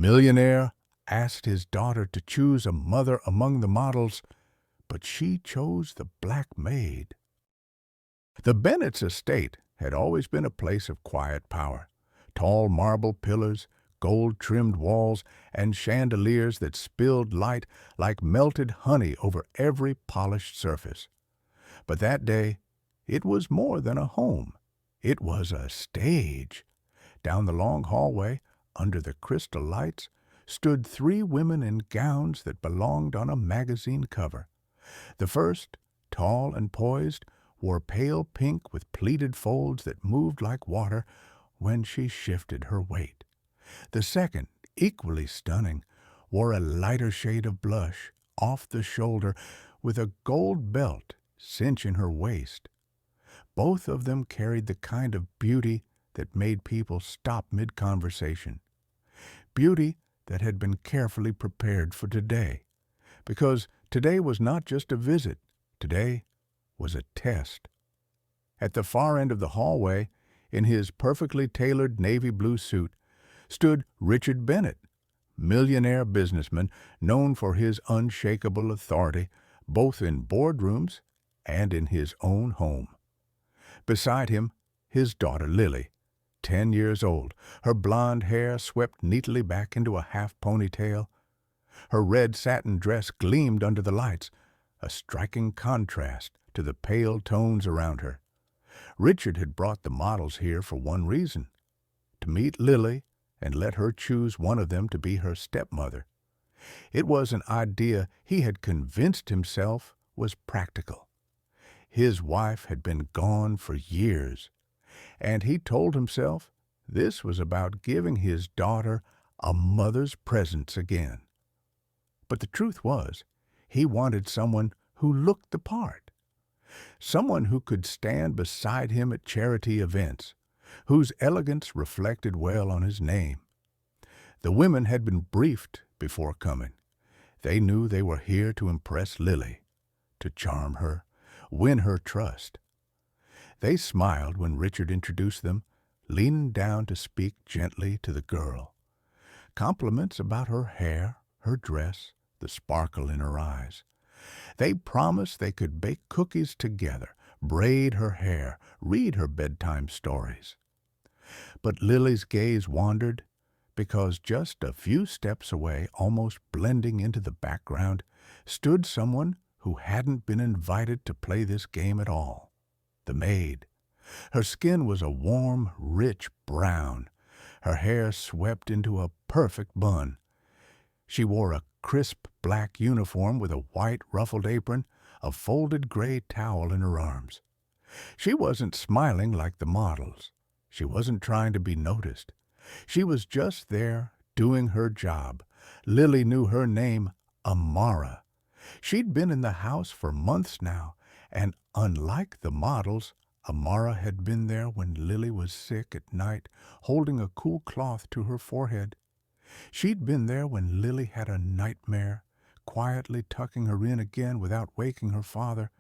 Millionaire asked his daughter to choose a mother among the models, but she chose the black maid. The Bennet's estate had always been a place of quiet power. Tall marble pillars, gold-trimmed walls, and chandeliers that spilled light like melted honey over every polished surface. But that day, it was more than a home. It was a stage. Down the long hallway, under the crystal lights, stood three women in gowns that belonged on a magazine cover. The first, tall and poised, wore pale pink with pleated folds that moved like water when she shifted her weight. The second, equally stunning, wore a lighter shade of blush, off the shoulder, with a gold belt cinching her waist. Both of them carried the kind of beauty that made people stop mid-conversation. Beauty that had been carefully prepared for today. Because today was not just a visit. Today was a test. At the far end of the hallway, in his perfectly tailored navy blue suit, stood Richard Bennett, millionaire businessman known for his unshakable authority, both in boardrooms and in his own home. Beside him, his daughter Lily, 10 years old, her blonde hair swept neatly back into a half ponytail. Her red satin dress gleamed under the lights, a striking contrast to the pale tones around her. Richard had brought the models here for one reason, to meet Lily and let her choose one of them to be her stepmother. It was an idea he had convinced himself was practical. His wife had been gone for years, and he told himself this was about giving his daughter a mother's presence again. But the truth was, he wanted someone who looked the part. Someone who could stand beside him at charity events, whose elegance reflected well on his name. The women had been briefed before coming. They knew they were here to impress Lily, to charm her, win her trust. They smiled when Richard introduced them, leaning down to speak gently to the girl. Compliments about her hair, her dress, the sparkle in her eyes. They promised they could bake cookies together, braid her hair, read her bedtime stories. But Lily's gaze wandered because just a few steps away, almost blending into the background, stood someone who hadn't been invited to play this game at all. The maid. Her skin was a warm, rich brown. Her hair swept into a perfect bun. She wore a crisp black uniform with a white ruffled apron, a folded gray towel in her arms. She wasn't smiling like the models. She wasn't trying to be noticed. She was just there, doing her job. Lily knew her name, Amara. She'd been in the house for months now, and unlike the models, Amara had been there when Lily was sick at night, holding a cool cloth to her forehead. She'd been there when Lily had a nightmare, quietly tucking her in again without waking her father.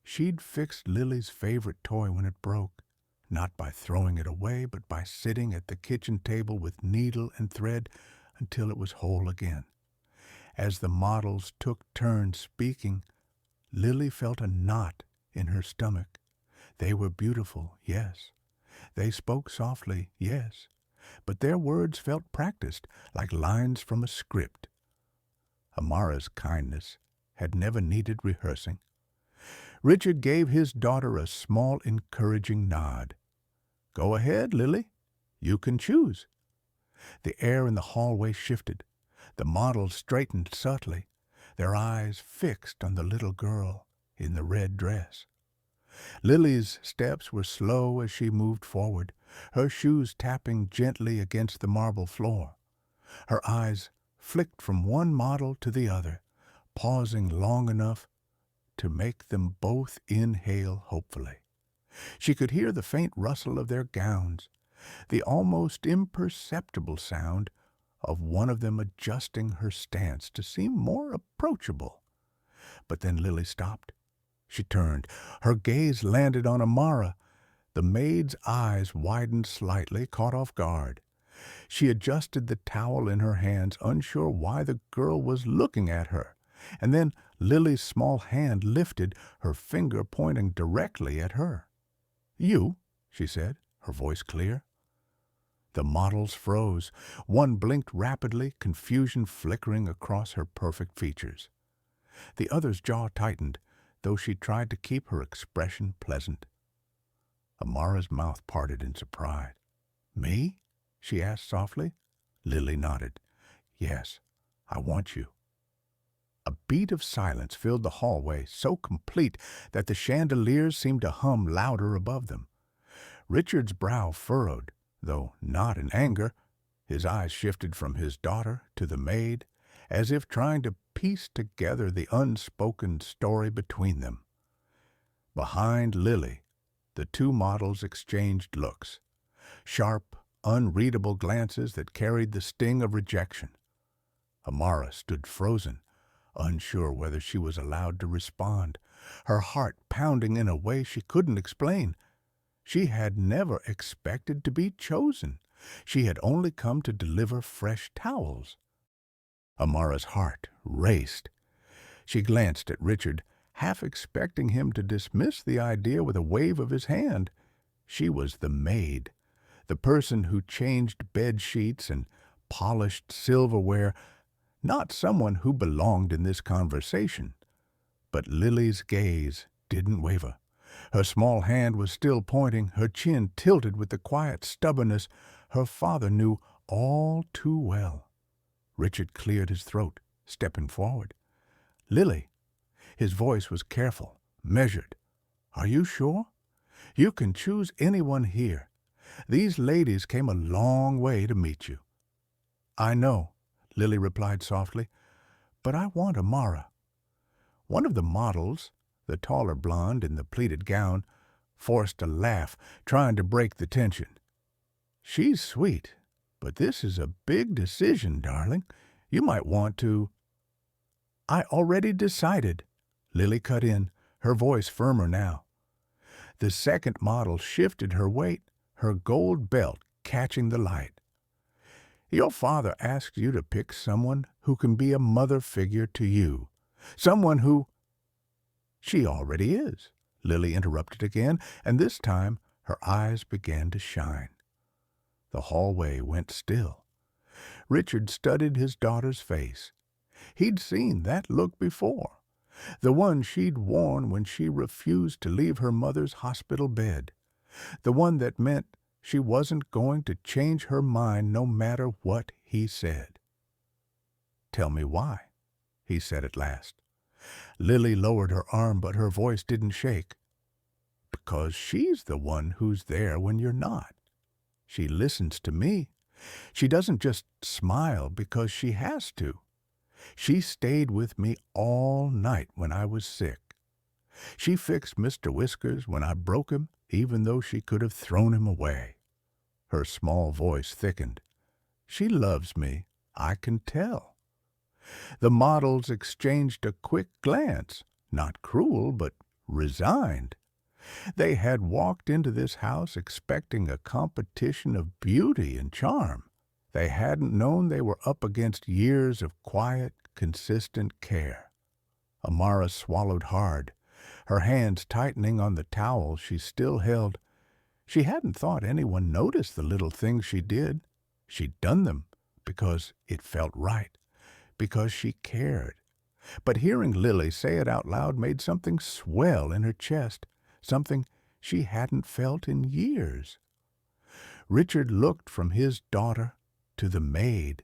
She'd fixed Lily's favorite toy when it broke, not by throwing it away, but by sitting at the kitchen table with needle and thread until it was whole again. As the models took turns speaking, Lily felt a knot in her stomach. They were beautiful, yes. They spoke softly, yes. But their words felt practiced, like lines from a script. Amara's kindness had never needed rehearsing. Richard gave his daughter a small, encouraging nod. "Go ahead, Lily. You can choose." The air in the hallway shifted. The models straightened subtly, their eyes fixed on the little girl in the red dress. Lily's steps were slow as she moved forward, her shoes tapping gently against the marble floor. Her eyes flicked from one model to the other, pausing long enough to make them both inhale hopefully. She could hear the faint rustle of their gowns, the almost imperceptible sound of one of them adjusting her stance to seem more approachable. But then Lily stopped. She turned. Her gaze landed on Amara. The maid's eyes widened slightly, caught off guard. She adjusted the towel in her hands, unsure why the girl was looking at her. And then Lily's small hand lifted, her finger pointing directly at her. "You," she said, her voice clear. The models froze. One blinked rapidly, confusion flickering across her perfect features. The other's jaw tightened, though she tried to keep her expression pleasant. Amara's mouth parted in surprise. "Me?" she asked softly. Lily nodded. "Yes, I want you." A beat of silence filled the hallway, so complete that the chandeliers seemed to hum louder above them. Richard's brow furrowed, though not in anger. His eyes shifted from his daughter to the maid, as if trying to piece together the unspoken story between them. Behind Lily, the two models exchanged looks, sharp, unreadable glances that carried the sting of rejection. Amara stood frozen, unsure whether she was allowed to respond, her heart pounding in a way she couldn't explain. She had never expected to be chosen. She had only come to deliver fresh towels. Amara's heart raced. She glanced at Richard, half expecting him to dismiss the idea with a wave of his hand. She was the maid, the person who changed bed sheets and polished silverware, not someone who belonged in this conversation. But Lily's gaze didn't waver. Her small hand was still pointing, her chin tilted with the quiet stubbornness her father knew all too well. Richard cleared his throat, stepping forward. "Lily." His voice was careful, measured. "Are you sure? You can choose anyone here. These ladies came a long way to meet you." "I know," Lily replied softly, "but I want Amara." One of the models, the taller blonde in the pleated gown, forced a laugh, trying to break the tension. "She's sweet, but this is a big decision, darling. You might want to—" "I already decided," Lily cut in, her voice firmer now. The second model shifted her weight, her gold belt catching the light. "Your father asked you to pick someone who can be a mother figure to you. Someone who—" "She already is," Lily interrupted again, and this time her eyes began to shine. The hallway went still. Richard studied his daughter's face. He'd seen that look before, the one she'd worn when she refused to leave her mother's hospital bed, the one that meant she wasn't going to change her mind no matter what he said. "Tell me why," he said at last. Lily lowered her arm, but her voice didn't shake. "Because she's the one who's there when you're not. She listens to me. She doesn't just smile because she has to. She stayed with me all night when I was sick. She fixed Mr. Whiskers when I broke him, even though she could have thrown him away." Her small voice thickened. "She loves me, I can tell." The models exchanged a quick glance, not cruel, but resigned. They had walked into this house expecting a competition of beauty and charm. They hadn't known they were up against years of quiet, consistent care. Amara swallowed hard, her hands tightening on the towel she still held. She hadn't thought anyone noticed the little things she did. She'd done them because it felt right, because she cared. But hearing Lily say it out loud made something swell in her chest, something she hadn't felt in years. Richard looked from his daughter to the maid.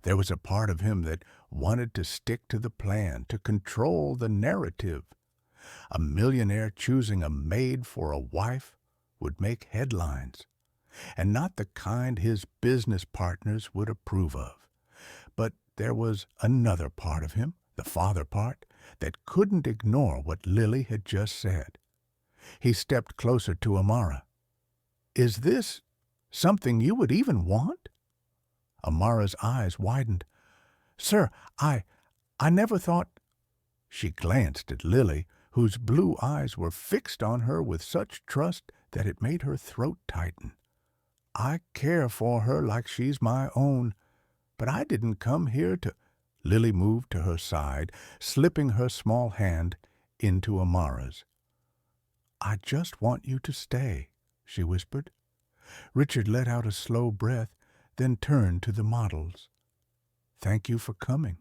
There was a part of him that wanted to stick to the plan, to control the narrative. A millionaire choosing a maid for a wife would make headlines, and not the kind his business partners would approve of. But there was another part of him, the father part, that couldn't ignore what Lily had just said. He stepped closer to Amara. "Is this something you would even want?" Amara's eyes widened. "Sir, I never thought—" She glanced at Lily, whose blue eyes were fixed on her with such trust that it made her throat tighten. I care for her like she's my own, but I didn't come here to—" Lily moved to her side, slipping her small hand into Amara's. "I just want you to stay," she whispered. Richard let out a slow breath, then turned to the models. "Thank you for coming,"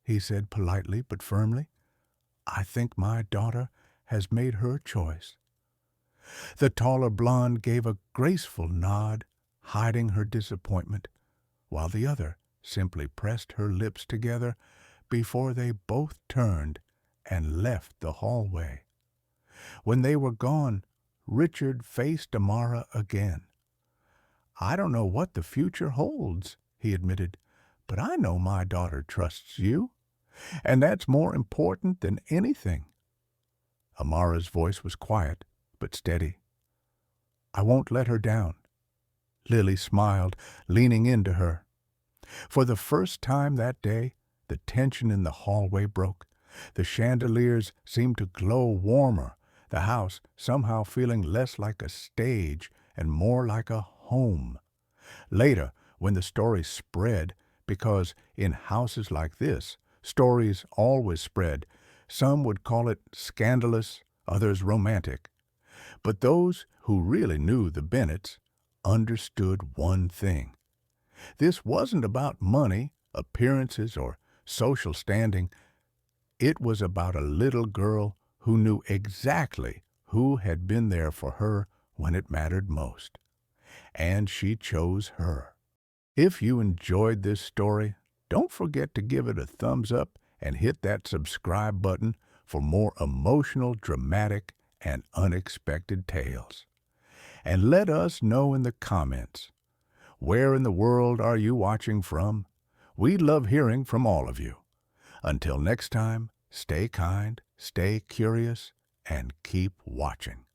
he said politely but firmly. "I think my daughter has made her choice." The taller blonde gave a graceful nod, hiding her disappointment, while the other simply pressed her lips together before they both turned and left the hallway. When they were gone, Richard faced Amara again. "I don't know what the future holds," he admitted, "but I know my daughter trusts you, and that's more important than anything." Amara's voice was quiet but steady. "I won't let her down." Lily smiled, leaning into her. For the first time that day, the tension in the hallway broke. The chandeliers seemed to glow warmer, the house somehow feeling less like a stage and more like a home. Later, when the story spread, because in houses like this, stories always spread, some would call it scandalous, others romantic. But those who really knew the Bennets understood one thing. This wasn't about money, appearances, or social standing. It was about a little girl who knew exactly who had been there for her when it mattered most. And she chose her. If you enjoyed this story, don't forget to give it a thumbs up and hit that subscribe button for more emotional, dramatic, and unexpected tales. And let us know in the comments, where in the world are you watching from? We love hearing from all of you. Until next time, stay kind, stay curious, and keep watching.